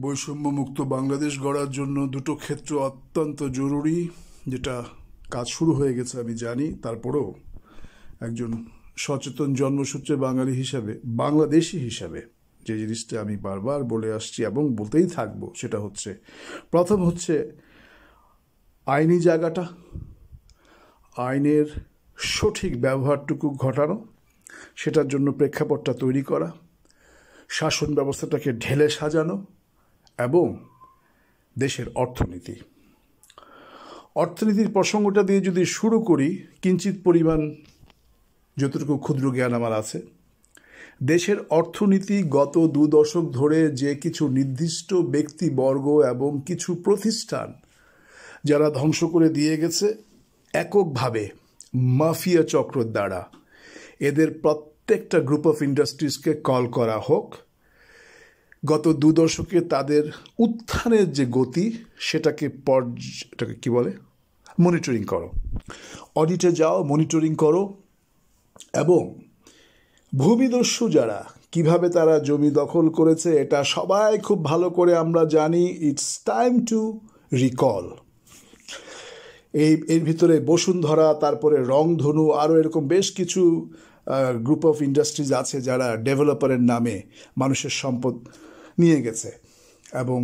বৈষম্যমুক্ত বাংলাদেশ গড়ার জন্য দুটো ক্ষেত্র অত্যন্ত জরুরি, যেটা কাজ শুরু হয়ে গেছে আমি জানি। তারপরেও একজন সচেতন জন্মসূত্রে বাঙালি হিসাবে, বাংলাদেশি হিসাবে যে জিনিসটা আমি বারবার বলে আসছি এবং বলতেই থাকবো, সেটা হচ্ছে, প্রথম হচ্ছে আইনি জায়গাটা, আইনের সঠিক ব্যবহারটুকু ঘটানো, সেটার জন্য প্রেক্ষাপটটা তৈরি করা, শাসন ব্যবস্থাটাকে ঢেলে সাজানো, এবং দেশের অর্থনীতির প্রসঙ্গটা দিয়ে যদি শুরু করি, কিঞ্চিত পরিমাণ যতটুকু ক্ষুদ্র জ্ঞান আমার আছে, দেশের অর্থনীতি গত 2 দশক ধরে যে কিছু নির্দিষ্ট ব্যক্তিবর্গ এবং কিছু প্রতিষ্ঠান যারা ধ্বংস করে দিয়ে গেছে এককভাবে মাফিয়া চক্রের দ্বারা, এদের প্রত্যেকটা গ্রুপ অফ ইন্ডাস্ট্রিজকে কল করা হোক, গত 2 দশকে তাদের উত্থানের যে গতি সেটাকে কি বলে, মনিটরিং করো, অডিটে যাও, মনিটরিং করো, এবং ভূমিদস্যু যারা কিভাবে তারা জমি দখল করেছে এটা সবাই খুব ভালো করে আমরা জানি। It's time to recall. এর ভিতরে বসুন্ধরা, তারপরে রংধনু, আরও এরকম বেশ কিছু গ্রুপ অফ ইন্ডাস্ট্রিজ আছে যারা ডেভেলপারের নামে মানুষের সম্পদ নিয়ে গেছে, এবং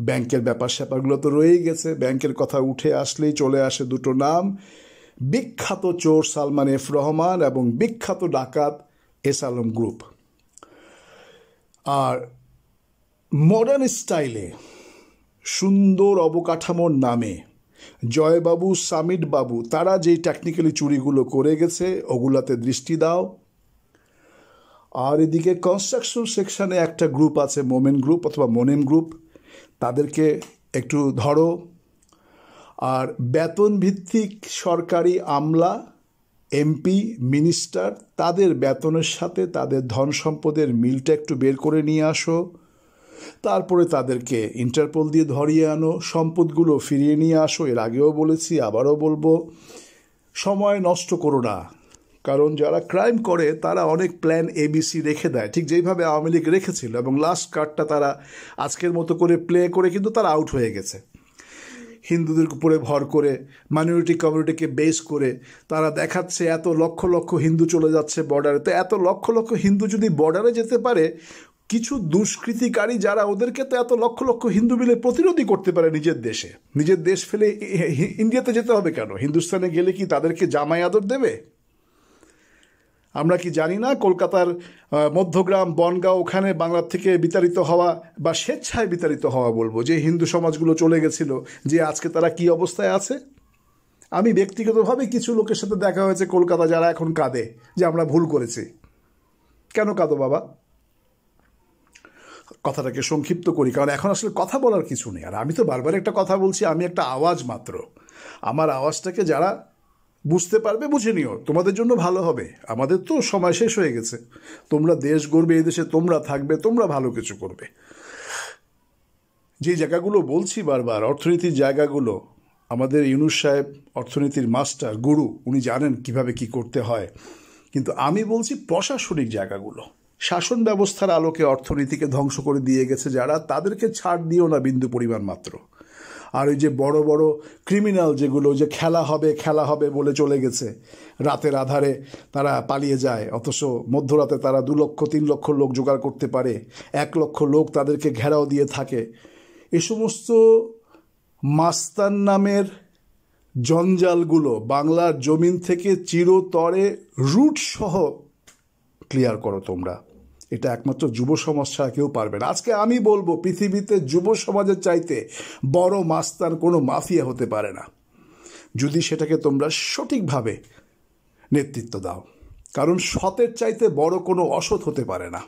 ব্যাংকের ব্যাপার স্যাপারগুলো তো রয়েই গেছে। ব্যাংকের কথা উঠে আসলেই চলে আসে দুটো নাম, বিখ্যাত চোর সালমান এফ রহমান এবং বিখ্যাত ডাকাত এস আলম গ্রুপ। আর মডার্ন স্টাইলে সুন্দর অবকাঠামোর নামে জয়বাবু, সামিট বাবু, তারা যেই টেকনিক্যালি চুরিগুলো করে গেছে ওগুলাতে দৃষ্টি দাও। আর এদিকে কনস্ট্রাকশন সেকশনে একটা গ্রুপ আছে, মোমেন গ্রুপ অথবা মোনেম গ্রুপ, তাদেরকে একটু ধরো। আর বেতন ভিত্তিক সরকারি আমলা, এমপি, মিনিস্টার, তাদের বেতনের সাথে তাদের ধন সম্পদের মিলটা একটু বের করে নিয়ে আসো। তারপরে তাদেরকে ইন্টারপোল দিয়ে ধরিয়ে আনো, সম্পদগুলো ফিরিয়ে নিয়ে আসো। এর আগেও বলেছি, আবারও বলবো, সময় নষ্ট করো না, কারণ যারা ক্রাইম করে তারা অনেক প্ল্যান ABC রেখে দেয়, ঠিক যেইভাবে আওয়ামী লীগ রেখেছিল, এবং লাস্ট কার্ডটা তারা আজকের মতো করে প্লে করে কিন্তু তারা আউট হয়ে গেছে। হিন্দুদের উপরে ভর করে, মাইনরিটি কমিউনিটিকে বেস করে তারা দেখাচ্ছে এত লক্ষ লক্ষ হিন্দু চলে যাচ্ছে বর্ডারে। তো এত লক্ষ লক্ষ হিন্দু যদি বর্ডারে যেতে পারে, কিছু দুষ্কৃতিকারী যারা, ওদেরকে তো এত লক্ষ লক্ষ হিন্দু মিলে প্রতিরোধী করতে পারে নিজের দেশে। নিজের দেশ ফেলে ইন্ডিয়াতে যেতে হবে কেন? হিন্দুস্তানে গেলে কি তাদেরকে জামাই আদর দেবে? আমরা কি জানি না কলকাতার মধ্যগ্রাম, বনগাঁও, ওখানে বাংলার থেকে বিতাড়িত হওয়া বা স্বেচ্ছায় বিতাড়িত হওয়া বলবো, যে হিন্দু সমাজগুলো চলে গেছিল, যে আজকে তারা কি অবস্থায় আছে? আমি ব্যক্তিগতভাবে কিছু লোকের সাথে দেখা হয়েছে কলকাতা, যারা এখন কাঁদে যে আমরা ভুল করেছি। কেন কাঁদো বাবা? কথাটাকে সংক্ষিপ্ত করি, কারণ এখন আসলে কথা বলার কিছু নেই। আর আমি তো বারবার একটা কথা বলছি, আমি একটা আওয়াজ মাত্র। আমার আওয়াজটাকে যারা বুঝতে পারবে বুঝে নিও, তোমাদের জন্য ভালো হবে। আমাদের তো সময় শেষ হয়ে গেছে। তোমরা দেশ গড়বে, এই দেশে তোমরা থাকবে, তোমরা ভালো কিছু করবে। যে জায়গাগুলো বলছি বারবার, অর্থনীতির জায়গাগুলো, আমাদের ইউনূস সাহেব অর্থনীতির মাস্টার, গুরু, উনি জানেন কিভাবে কি করতে হয়। কিন্তু আমি বলছি প্রশাসনিক জায়গাগুলো, শাসন ব্যবস্থার আলোকে অর্থনীতিকে ধ্বংস করে দিয়ে গেছে যারা, তাদেরকে ছাড় দিও না বিন্দু পরিমাণ মাত্র। আর ওই যে বড় বড় ক্রিমিনাল যেগুলো, যে খেলা হবে বলে চলে গেছে, রাতের আধারে তারা পালিয়ে যায়, অথচ মধ্যরাতে তারা 2 লক্ষ 3 লক্ষ লোক জোগাড় করতে পারে, 1 লক্ষ লোক তাদেরকে ঘেরাও দিয়ে থাকে। এ সমস্ত মাস্তান নামের জঞ্জালগুলো বাংলার জমিন থেকে চিরতরে রুট সহ ক্লিয়ার করো তোমরা। এটা একমাত্র যুব সমাজ ছাড়া কেউ পারবে না। আজকে আমি বলবো, পৃথিবীতে যুব সমাজের চাইতে বড় মাস্তান কোনো মাফিয়া হতে পারে না, যদি সেটাকে তোমরা সঠিকভাবে নেতৃত্ব দাও। কারণ সতের চাইতে বড় কোনো অসৎ হতে পারে না।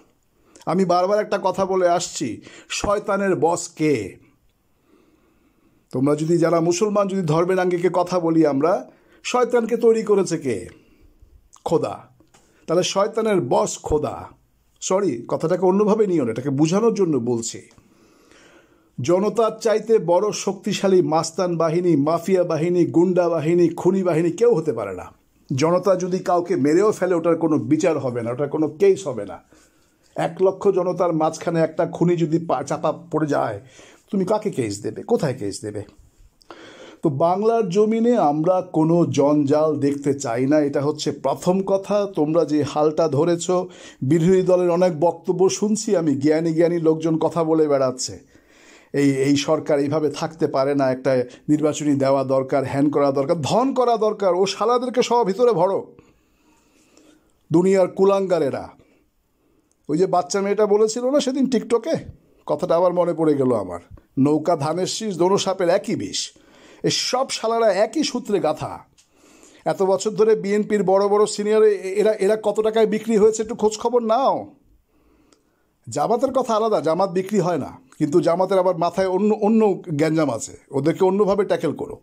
আমি বারবার একটা কথা বলে আসছি, শয়তানের বস কে? তোমরা যদি, যারা মুসলমান, যদি ধর্মের আঙ্গিকে কথা বলি আমরা, শয়তানকে তৈরি করেছে কে? খোদা। তাহলে শয়তানের বস খোদা। সরি, কথাটাকে অন্যভাবে নিও না, এটাকে বোঝানোর জন্য বলছি। জনতার চাইতে বড় শক্তিশালী মাস্তান বাহিনী, মাফিয়া বাহিনী, গুন্ডা বাহিনী, খুনি বাহিনী কেউ হতে পারে না। জনতা যদি কাউকে মেরেও ফেলে, ওটার কোনো বিচার হবে না, ওটার কোনো কেস হবে না। 1,00,000 জনতার মাঝখানে একটা খুনি যদি চাপা পড়ে যায়, তুমি কাকে কেস দেবে? কোথায় কেস দেবে? তো বাংলার জমিনে আমরা কোনো জঞ্জাল দেখতে চাই না, এটা হচ্ছে প্রথম কথা। তোমরা যে হালটা ধরেছ, বিরোধী দলের অনেক বক্তব্য শুনছি আমি, জ্ঞানী জ্ঞানী লোকজন কথা বলে বেড়াচ্ছে, এই সরকার এইভাবে থাকতে পারে না, একটা নির্বাচনী দেওয়া দরকার, হ্যান করা দরকার, ধন করা দরকার। ও শালাদেরকে সব ভিতরে ভরো, দুনিয়ার কুলাঙ্গারেরা। ওই যে বাচ্চা মেয়েটা বলেছিল না সেদিন টিকটকে, কথাটা আবার মনে পড়ে গেল আমার, নৌকা ধানের শীষ দোনো সাপের একই বিষ। এই সব শালারা একই সূত্রে গাথা। এত বছর ধরে বিএনপির বড় বড় সিনিয়র এরা কত টাকায় বিক্রি হয়েছে একটু খোঁজ খবর নাও। জামাতের কথা আলাদা, জামাত বিক্রি হয় না, কিন্তু জামাতের আবার মাথায় অন্য গ্যাঞ্জাম আছে, ওদেরকে অন্যভাবে ট্যাকেল করো।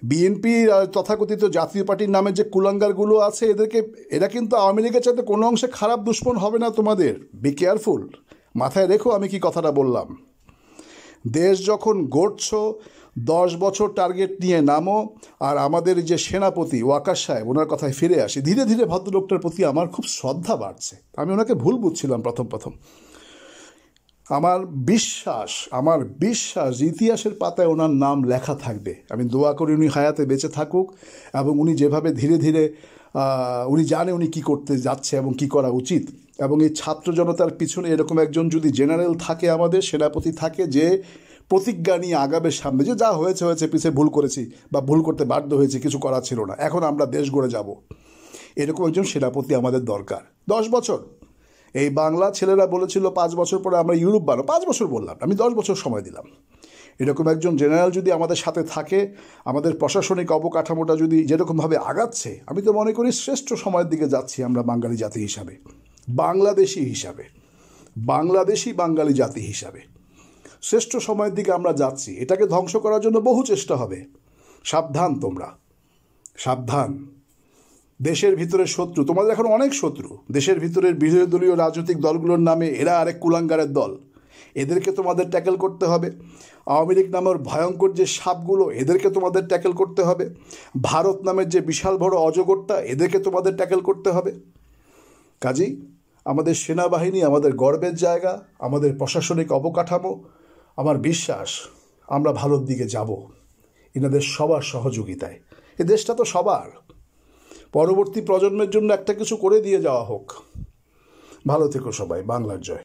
বিএনপি তথাকথিত জাতীয় পার্টির নামে যে কুলাঙ্গারগুলো আছে, এরা কিন্তু আওয়ামী লীগের চাইতে কোনো অংশে খারাপ দুশ্মন হবে না তোমাদের। বি কেয়ারফুল, মাথায় রেখো আমি কি কথাটা বললাম। দেশ যখন গড়ছ 10 বছর টার্গেট নিয়ে নামো। আর আমাদের যে সেনাপতি ওয়াকার সাহেব, ওনার কথায় ফিরে আসি, ধীরে ধীরে ভদ্রলোকটার প্রতি আমার খুব শ্রদ্ধা বাড়ছে। আমি ওনাকে ভুল বুঝছিলাম প্রথম। আমার বিশ্বাস ইতিহাসের পাতায় ওনার নাম লেখা থাকবে। আমি দোয়া করি উনি হায়াতে বেঁচে থাকুক, এবং উনি যেভাবে ধীরে ধীরে উনি জানে উনি কী করতে যাচ্ছে এবং কি করা উচিত। এবং এই ছাত্র জনতার পিছনে এরকম একজন যদি জেনারেল থাকে, আমাদের সেনাপতি থাকে, যে প্রতিজ্ঞা নিয়ে আগাবে সামনে, যে যা হয়েছে পিছিয়ে ভুল করেছি বা ভুল করতে বাধ্য হয়েছে, কিছু করা ছিল না, এখন আমরা দেশ গড়ে যাব, এরকম একজন সেনাপতি আমাদের দরকার। 10 বছর এই বাংলা ছেলেরা বলেছিল 5 বছর পরে আমরা ইউরোপ বানাবো, 5 বছর বললাম, আমি 10 বছর সময় দিলাম। এরকম একজন জেনারেল যদি আমাদের সাথে থাকে, আমাদের প্রশাসনিক অবকাঠামোটা যদি যেরকমভাবে আগাচ্ছে, আমি তো মনে করি শ্রেষ্ঠ সময়ের দিকে যাচ্ছি আমরা বাঙালি জাতি হিসাবে, বাংলাদেশি বাঙালি জাতি হিসাবে শ্রেষ্ঠ সময়ের দিকে আমরা যাচ্ছি। এটাকে ধ্বংস করার জন্য বহু চেষ্টা হবে। সাবধান তোমরা, সাবধান। দেশের ভিতরে শত্রু, তোমাদের এখন অনেক শত্রু। দেশের ভিতরের বিরোধী দলীয় রাজনৈতিক দলগুলোর নামে এরা আরেক কুলাঙ্গারের দল, এদেরকে তোমাদের ট্যাকেল করতে হবে। আওয়ামী লীগ নামের ভয়ঙ্কর যে সাপগুলো, এদেরকে তোমাদের ট্যাকেল করতে হবে। ভারত নামের যে বিশাল বড় অজগরটা, এদেরকে তোমাদের ট্যাকেল করতে হবে। কাজেই আমাদের সেনাবাহিনী আমাদের গর্বের জায়গা, আমাদের প্রশাসনিক অবকাঠামো, আমার বিশ্বাস আমরা ভালোর দিকে যাব এনাদের সবার সহযোগিতায়। এ দেশটা তো সবার, পরবর্তী প্রজন্মের জন্য একটা কিছু করে দিয়ে যাওয়া হোক। ভালো থেকো সবাই, বাংলার জয়।